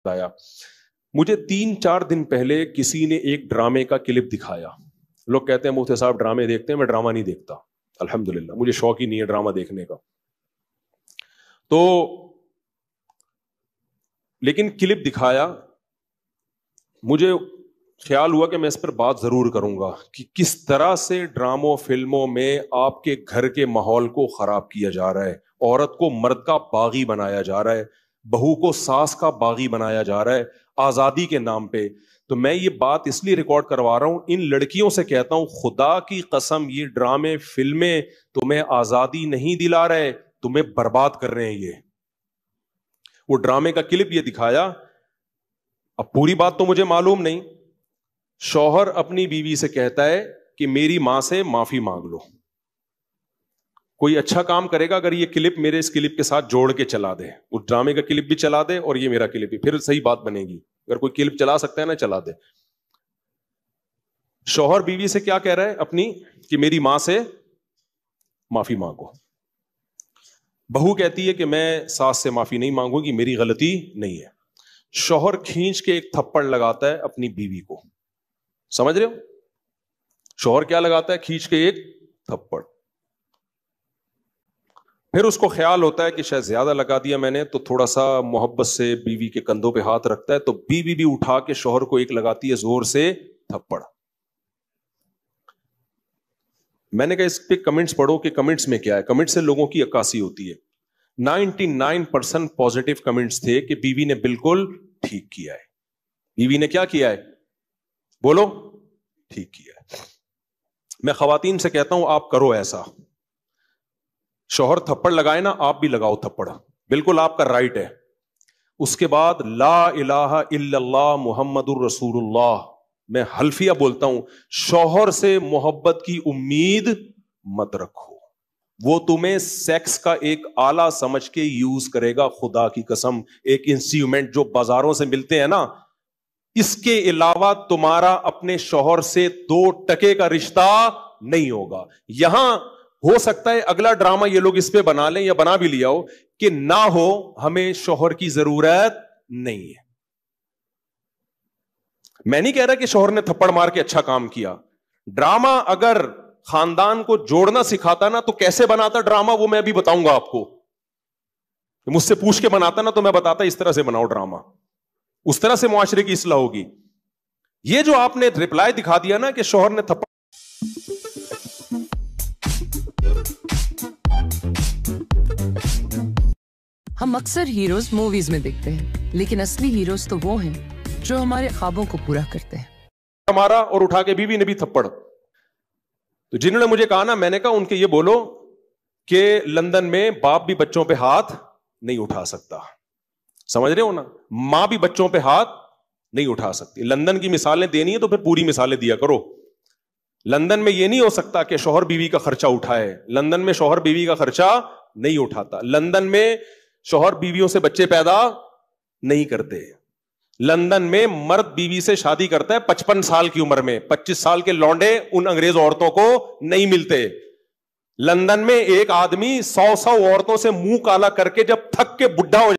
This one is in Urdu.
آیا. مجھے 3-4 دن پہلے کسی نے ایک ڈرامے کا کلپ دکھایا. لوگ کہتے ہیں مفتی صاحب ڈرامے دیکھتے ہیں, میں ڈرامہ نہیں دیکھتا الحمدللہ, مجھے شوق ہی نہیں ہے ڈرامہ دیکھنے کا. تو لیکن کلپ دکھایا, مجھے خیال ہوا کہ میں اس پر بات ضرور کروں گا کہ کس طرح سے ڈراموں فلموں میں آپ کے گھر کے ماحول کو خراب کیا جا رہا ہے, عورت کو مرد کا باغی بنایا جا رہا ہے, بہو کو ساس کا باغی بنایا جا رہا ہے آزادی کے نام پہ. تو میں یہ بات اس لیے ریکارڈ کروا رہا ہوں, ان لڑکیوں سے کہتا ہوں خدا کی قسم یہ ڈرامے فلمیں تمہیں آزادی نہیں دلا رہے, تمہیں برباد کر رہے ہیں. یہ وہ ڈرامے کا کلپ یہ دکھایا, اب پوری بات تو مجھے معلوم نہیں. شوہر اپنی بیوی سے کہتا ہے کہ میری ماں سے معافی مانگ لو. کوئی اچھا کام کرے گا اگر یہ کلپ میرے اس کلپ کے ساتھ جوڑ کے چلا دے, اس ڈرامے کا کلپ بھی چلا دے اور یہ میرا کلپ بھی, پھر صحیح بات بنے گی. اگر کوئی کلپ چلا سکتا ہے نا چلا دے. شوہر بیوی سے کیا کہہ رہا ہے اپنی, کہ میری ماں سے معافی مانگو. بہو کہتی ہے کہ میں ساس سے معافی نہیں مانگوں گی, میری غلطی نہیں ہے. شوہر کھینچ کے ایک تھپڑ لگاتا ہے اپنی بیوی کو. سمجھ رہے ہو, شوہر کیا لگاتا ہے, کھینچ کے ایک تھپڑ. پھر اس کو خیال ہوتا ہے کہ شاید زیادہ لگا دیا میں نے, تو تھوڑا سا محبت سے بیوی کے کندھوں پہ ہاتھ رکھتا ہے, تو بیوی بھی اٹھا کے شوہر کو ایک لگاتی ہے زور سے تھپڑ. میں نے کہا اس پہ کمنٹس پڑھو کہ کمنٹس میں کیا ہے. کمنٹ سے لوگوں کی عکاسی ہوتی ہے. 99% پازیٹیو کمنٹس تھے کہ بیوی نے بالکل ٹھیک کیا ہے. بیوی نے کیا کیا ہے, بولو, ٹھیک کیا ہے. میں خواتین سے کہتا ہوں آپ کرو ایسا, شوہر تھپڑ لگائے نا آپ بھی لگاؤ تھپڑ, بالکل آپ کا رائٹ ہے. اس کے بعد لا الہ الا اللہ محمد الرسول اللہ, میں حلفیہ بولتا ہوں, شوہر سے محبت کی امید مت رکھو, وہ تمہیں سیکس کا ایک آلہ سمجھ کے یوز کرے گا. خدا کی قسم ایک انسٹرومنٹ جو بازاروں سے ملتے ہیں نا, اس کے علاوہ تمہارا اپنے شوہر سے 2% کا رشتہ نہیں ہوگا. یہاں ہو سکتا ہے اگلا ڈرامہ یہ لوگ اس پہ بنا لیں یا بنا بھی لیا ہو کہ نہ ہو, ہمیں شوہر کی ضرورت نہیں ہے. میں نہیں کہہ رہا کہ شوہر نے تھپڑ مار کے اچھا کام کیا. ڈرامہ اگر خاندان کو جوڑنا سکھاتا نا تو کیسے بناتا ڈرامہ, وہ میں ابھی بتاؤں گا آپ کو. مجھ سے پوچھ کے بناتا نا تو میں بتاتا اس طرح سے بناؤ ڈرامہ, اس طرح سے معاشرے کی اصلاح ہوگی. یہ جو آپ نے رپلائی دکھا دیا نا کہ شوہر نے تھپڑ, ہم اکثر ہیروز موویز میں دیکھتے ہیں, لیکن اصلی ہیروز تو وہ ہیں جو ہمارے خوابوں کو پورا کرتے ہیں. ہمارا اور اٹھا کے بیوی نے بھی تھپڑ. تو جنہوں نے مجھے کہا نا, میں نے کہا ان کے یہ بولو کہ لندن میں باپ بھی بچوں پہ ہاتھ نہیں اٹھا سکتا. سمجھ رہے ہو نا, ماں بھی بچوں پہ ہاتھ نہیں اٹھا سکتی. لندن کی مثالیں دینی ہے تو پھر پوری مثالیں دیا کرو. لندن میں یہ نہیں ہو سکتا کہ شوہر بیوی کا خرچہ اٹھائے. لندن میں شوہر بیوی کا خرچہ نہیں اٹھاتا. لندن میں شوہر بیویوں سے بچے پیدا نہیں کرتے. لندن میں مرد بیوی سے شادی کرتا ہے 55 سال کی عمر میں. 25 سال کے لونڈے ان انگریز عورتوں کو نہیں ملتے. لندن میں ایک آدمی 100 عورتوں سے منہ کالا کر کے جب تھک کے بڈھا ہو